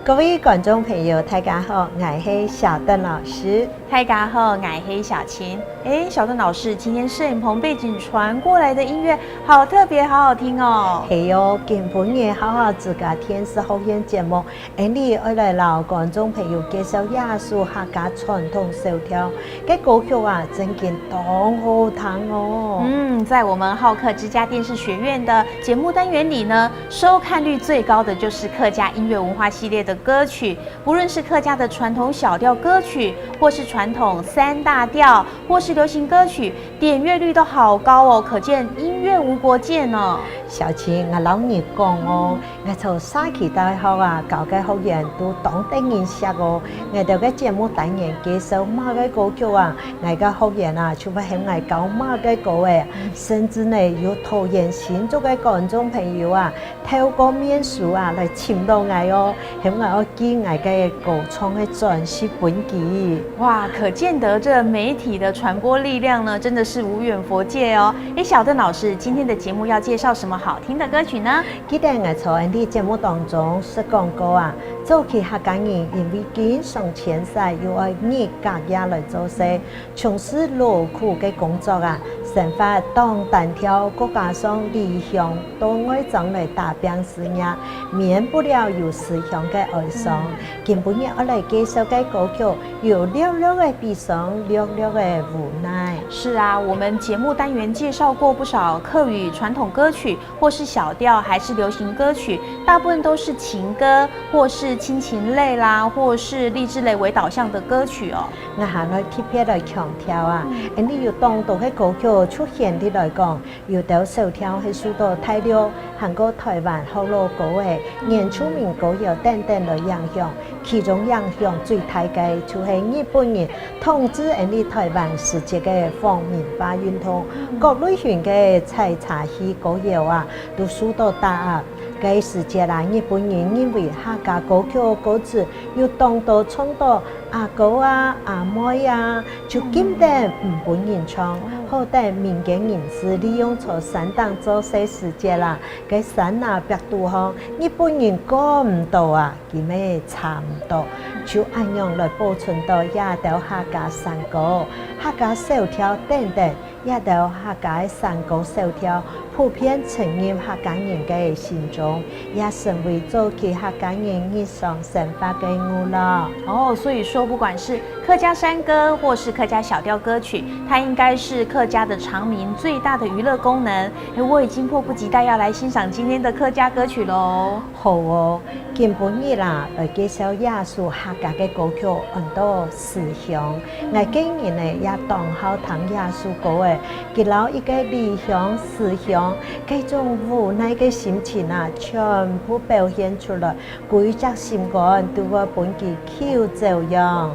各位观众朋友，大家好，我是小邓老师。大家好，我是小琴。小邓老师，今天摄影棚背景传过来的音乐好特别，好好听哦。系哦，今本日好好自家天使好演节目，你要来老观众朋友介绍亚述客家传统手条，嘅歌曲啊，真嘅当好听哦。在我们浩客之家电视学院的节目单元里呢，收看率最高的就是客家音乐文化系列的歌曲，不论是客家的传统小调歌曲，或是传统三大调，或是流行歌曲，点阅率都好高哦，可见音乐无国界呢。小琴，我老你讲哦，我从沙期大學啊，教嘅學員都當地認識哦。我哋嘅節目單元介紹馬嘅歌曲啊，我嘅學員啊，全部係我教馬嘅歌嘅，甚至呢有桃園新竹嘅觀眾朋友啊，透過面書啊來簽到我哦，係我寄我嘅歌唱嘅專輯本記。哇，可見得這媒體的傳播力量呢，真的是無遠弗屆哦。小鄧老師，今天的節目要介紹什麼好聽的歌曲呢？記得我在啲節目當中說講過啊，早期客家人因為經常遷徙，要愛日隔夜來做事，從事勞苦嘅工作啊，生活當單挑國家上離鄉到外省嚟打拼事業，免不了有思鄉嘅哀傷。今本日我嚟介紹嘅歌曲，有略略嘅悲傷，略略嘅無奈。是啊，我們節目單元介紹過不少客語傳統歌曲，或是小調，還是流行歌曲，大部分都是情歌，或是親情類啦，或是勵志類為導向的歌曲哦。我下來特別來強調啊，你要當到嘅歌曲出現啲來講，要到手條係數到大陸、韓國、台灣好多歌嘅原住民歌謠等等來影響，其中影響最大嘅就係日本人統治你台灣時節嘅皇民化運動，各類型嘅採茶戲歌謠啊，都數到大啊。嘅時節啦，日本人認為客家歌曲歌詞要當到唱到阿哥啊、阿妹啊，就禁得唔本人唱，好得民間人士利用做山當做些時節啦，嘅山啊白度巷，日本人過唔到啊，佢咩差唔多，就按樣來保存到也到客家山歌、客家手條等等，也到客家山歌手條。普遍承認客家人嘅心中，也成為早期客家人日常生活嘅娛樂。哦，所以說，不管是客家山歌或是客家小調歌曲，它應該是客家的常民最大的娛樂功能。我已經迫不及待要來欣賞今天的客家歌曲嘍。好哦，今本日啦，來介紹亞述客家嘅歌曲很多思鄉。我今年呢也當好聽亞述歌嘅，佢老一個離鄉思鄉。這種無奈嘅心情啊，全部表現出來，每隻情感都會本記口奏樣。